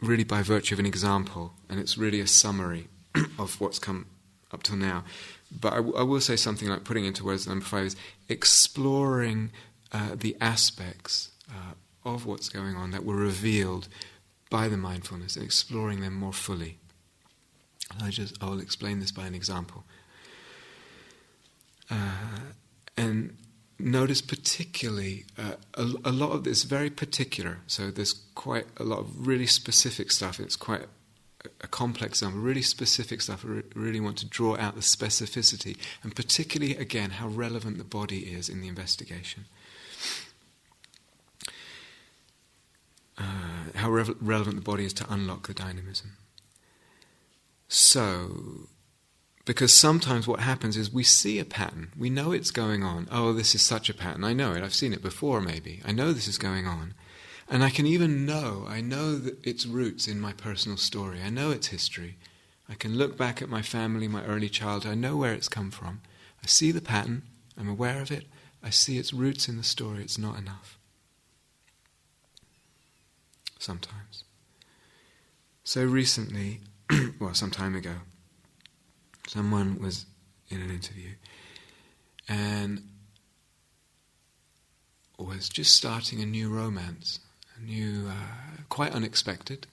really by virtue of an example, and it's really a summary of what's come up till now. But I will say something like, putting into words, number 5 is exploring the aspects of what's going on that were revealed by the mindfulness, and exploring them more fully. I will explain this by an example. And notice particularly, a lot of this very particular, so there's quite a lot of really specific stuff. It's quite a complex example, really specific stuff. I really want to draw out the specificity, and particularly, again, how relevant the body is in the investigation. How relevant the body is to unlock the dynamism. So, because sometimes what happens is we see a pattern, we know it's going on. Oh, this is such a pattern, I know it, I've seen it before maybe, I know this is going on. And I can even I know that its roots in my personal story, I know its history. I can look back at my family, my early childhood, I know where it's come from. I see the pattern, I'm aware of it, I see its roots in the story, it's not enough. Sometimes. So recently, well, some time ago, someone was in an interview and was just starting a new romance, quite unexpected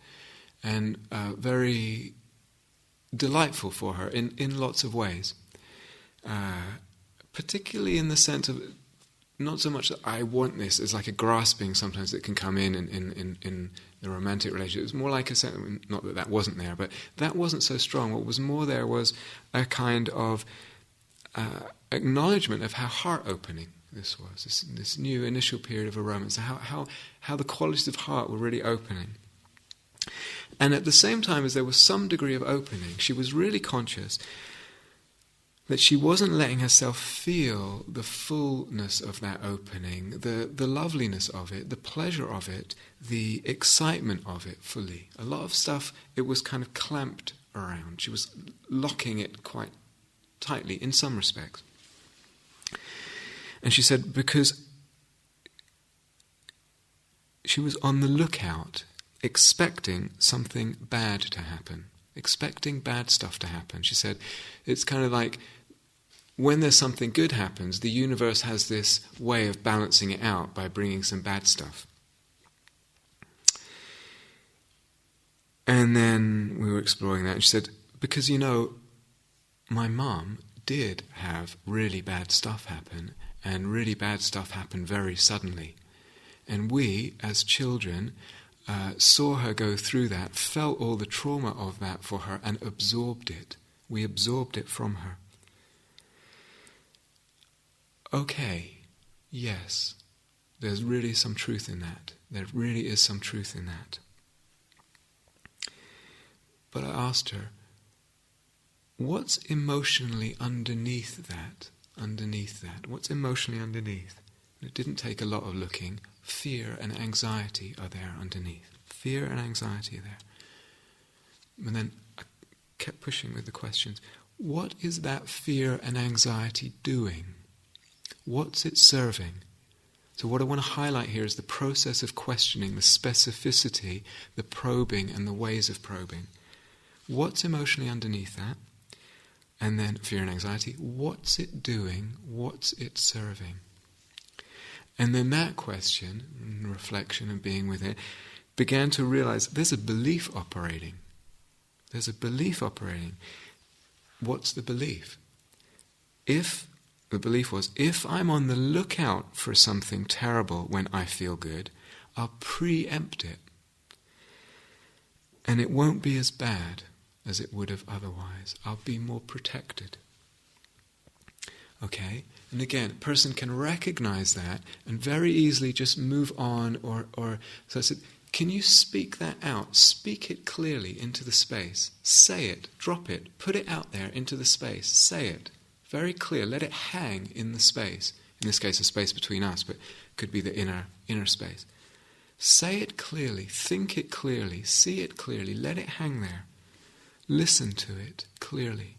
and very delightful for her in lots of ways. Particularly in the sense of, not so much that I want this, as like a grasping sometimes that can come in the romantic relationship. It was more like a sense, not that that wasn't there, but that wasn't so strong. What was more there was a kind of acknowledgement of how heart-opening this was, this new initial period of a romance, how the qualities of heart were really opening. And at the same time as there was some degree of opening, she was really conscious that she wasn't letting herself feel the fullness of that opening, the loveliness of it, the pleasure of it, the excitement of it fully. A lot of stuff, it was kind of clamped around. She was locking it quite tightly in some respects. And she said because she was on the lookout, expecting something bad to happen, expecting bad stuff to happen. She said it's kind of like, when there's something good happens, the universe has this way of balancing it out by bringing some bad stuff. And then we were exploring that, and she said, because, my mum did have really bad stuff happen, and really bad stuff happened very suddenly. And we, as children, saw her go through that, felt all the trauma of that for her, and absorbed it. We absorbed it from her. Okay, yes, there's really some truth in that. There really is some truth in that. But I asked her, what's emotionally underneath that? What's emotionally underneath? And it didn't take a lot of looking. Fear and anxiety are there underneath. Fear and anxiety are there. And then I kept pushing with the questions. What is that fear and anxiety doing? What's it serving? So what I want to highlight here is the process of questioning, the specificity, the probing, and the ways of probing. What's emotionally underneath that? And then fear and anxiety. What's it doing? What's it serving? And then that question, and reflection and being with it, began to realize there's a belief operating. There's a belief operating. What's the belief? The belief was, if I'm on the lookout for something terrible when I feel good, I'll preempt it. And it won't be as bad as it would have otherwise. I'll be more protected. Okay? And again, a person can recognize that and very easily just move on or so I said, can you speak that out? Speak it clearly into the space. Say it, drop it, put it out there into the space. Say it. Very clear, let it hang in the space. In this case, a space between us, but it could be the inner space. Say it clearly, think it clearly, see it clearly, let it hang there. Listen to it clearly.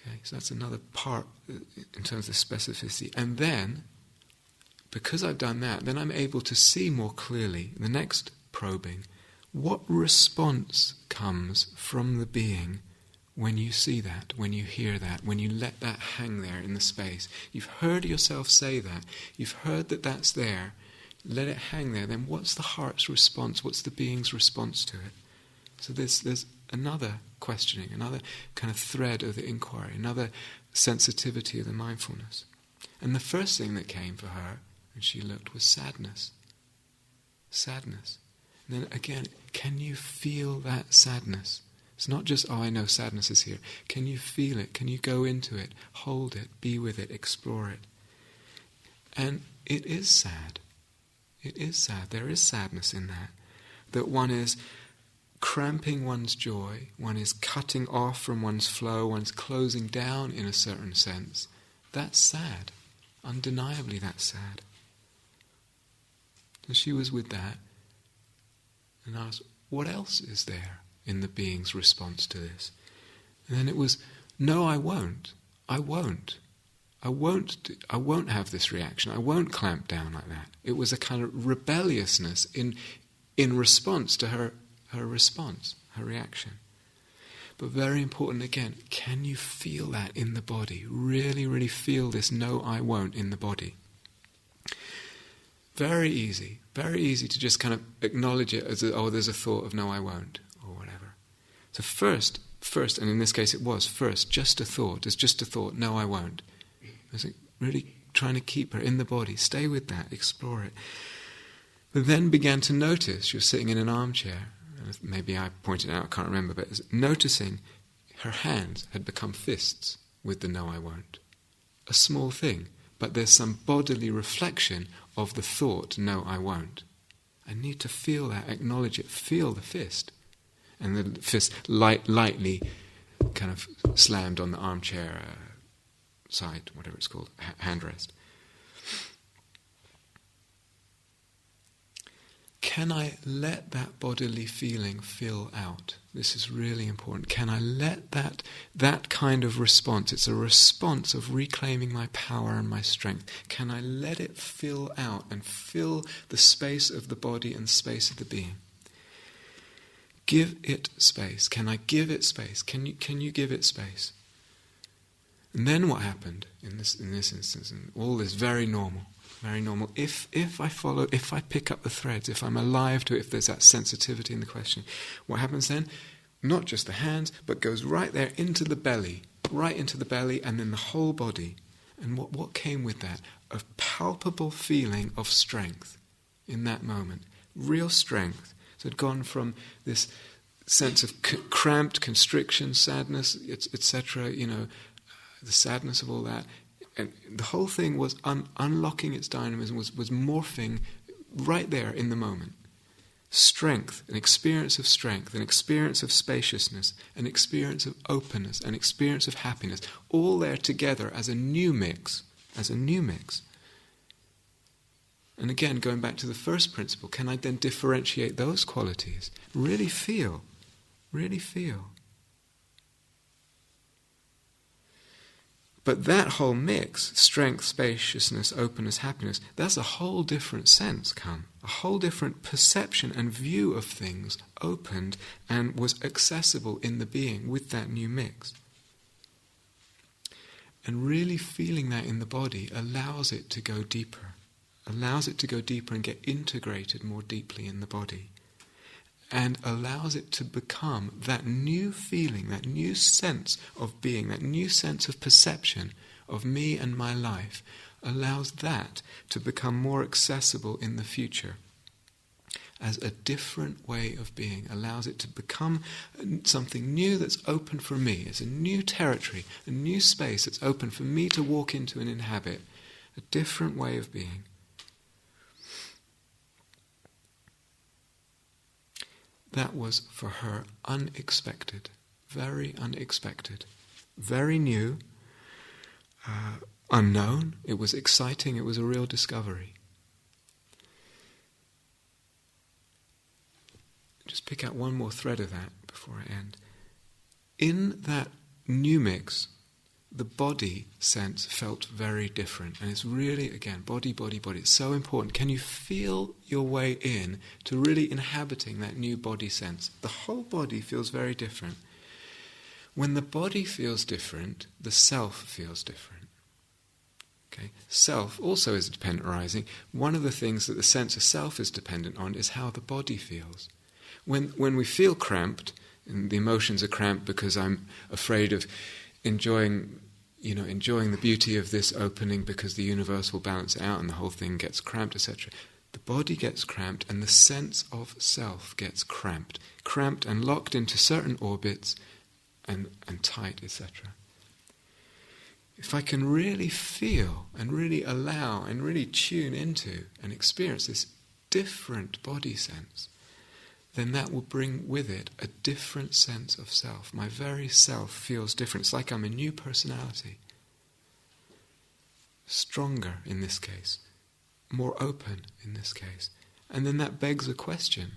Okay, so that's another part in terms of specificity. And then, because I've done that, then I'm able to see more clearly, the next probing, what response comes from the being when you see that, when you hear that, when you let that hang there in the space. You've heard yourself say that, you've heard that that's there, let it hang there, then what's the heart's response, what's the being's response to it? So there's another questioning, another kind of thread of the inquiry, another sensitivity of the mindfulness. And the first thing that came for her when she looked was sadness. Sadness. And then again, can you feel that sadness? It's not just, oh, I know sadness is here. Can you feel it? Can you go into it, hold it, be with it, explore it? And it is sad. It is sad. There is sadness in that. That one is cramping one's joy, one is cutting off from one's flow, one's closing down in a certain sense. That's sad. Undeniably that's sad. And she was with that and asked, what else is there in the being's response to this? And then it was, no, I won't. I won't have this reaction. I won't clamp down like that. It was a kind of rebelliousness in response to her response, her reaction. But very important again, can you feel that in the body? Really, really feel this no, I won't in the body. Very easy to just kind of acknowledge it as, there's a thought of no, I won't, or whatever. So first, and in this case it was first, just a thought, it's just a thought, no, I won't. I was really trying to keep her in the body, stay with that, explore it. But then began to notice, she was sitting in an armchair, maybe I pointed out, I can't remember, but noticing her hands had become fists with the no, I won't. A small thing, but there's some bodily reflection of the thought, no, I won't. I need to feel that, acknowledge it, feel the fist. And the fist lightly kind of slammed on the armchair side, whatever it's called, handrest. Can I let that bodily feeling fill out? This is really important. Can I let that kind of response, it's a response of reclaiming my power and my strength, can I let it fill out and fill the space of the body and space of the being? Give it space. Can I give it space? Can you give it space? And then what happened in this instance, and all this very normal. Very normal. If I pick up the threads, if I'm alive to it, if there's that sensitivity in the question, what happens then? Not just the hands, but goes right there into the belly, and then the whole body. And what came with that? A palpable feeling of strength in that moment. Real strength. So it had gone from this sense of cramped constriction, sadness, etc., the sadness of all that. And the whole thing was unlocking its dynamism, was morphing right there in the moment. Strength, an experience of strength, an experience of spaciousness, an experience of openness, an experience of happiness, all there together as a new mix. And again, going back to the first principle, can I then differentiate those qualities? Really feel. But that whole mix, strength, spaciousness, openness, happiness, that's a whole different sense a whole different perception and view of things opened and was accessible in the being with that new mix. And really feeling that in the body allows it to go deeper and get integrated more deeply in the body. And allows it to become that new feeling, that new sense of being, that new sense of perception of me and my life, allows that to become more accessible in the future as a different way of being, allows it to become something new that's open for me. It's a new territory, a new space that's open for me to walk into and inhabit, a different way of being. That was for her unexpected, very unexpected, very new, unknown, it was exciting, it was a real discovery. Just pick out one more thread of that before I end. In that new mix, the body sense felt very different. And it's really, again, body, body, body. It's so important. Can you feel your way in to really inhabiting that new body sense? The whole body feels very different. When the body feels different, the self feels different. Okay? Self also is dependent arising. One of the things that the sense of self is dependent on is how the body feels. When we feel cramped, and the emotions are cramped because I'm afraid of enjoying the beauty of this opening because the universe will balance it out and the whole thing gets cramped, etc. The body gets cramped and the sense of self gets cramped and locked into certain orbits and tight, etc. If I can really feel and really allow and really tune into and experience this different body sense, then that will bring with it a different sense of self. My very self feels different. It's like I'm a new personality. Stronger in this case. More open in this case. And then that begs a question.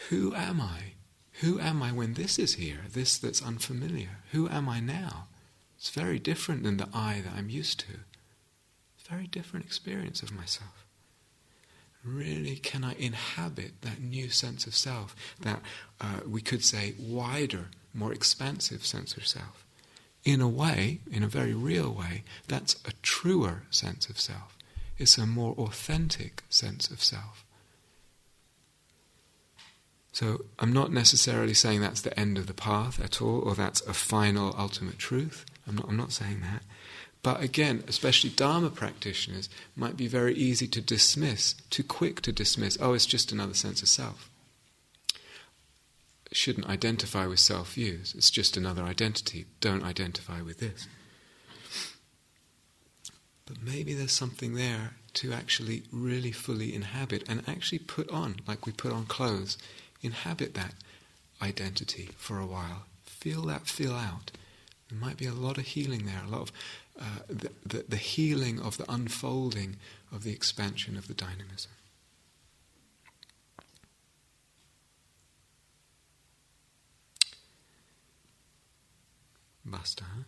Who am I? Who am I when this is here? This that's unfamiliar. Who am I now? It's very different than the I that I'm used to. It's a very different experience of myself. Really, can I inhabit that new sense of self, that we could say wider, more expansive sense of self? In a way, in a very real way, that's a truer sense of self. It's a more authentic sense of self. So I'm not necessarily saying that's the end of the path at all, or that's a final ultimate truth. I'm not saying that. But again, especially Dharma practitioners might be very easy to dismiss, too quick to dismiss, oh, it's just another sense of self. Shouldn't identify with self-views. It's just another identity. Don't identify with this. But maybe there's something there to actually really fully inhabit and actually put on, like we put on clothes, inhabit that identity for a while. Feel that feel out. There might be a lot of healing there, a lot of the healing of the unfolding of the expansion of the dynamism. Basta, huh?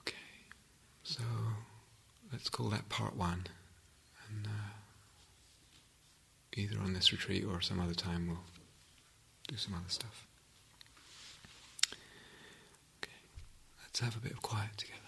Okay, so let's call that part one, and either on this retreat or some other time we'll do some other stuff. Let's have a bit of quiet together.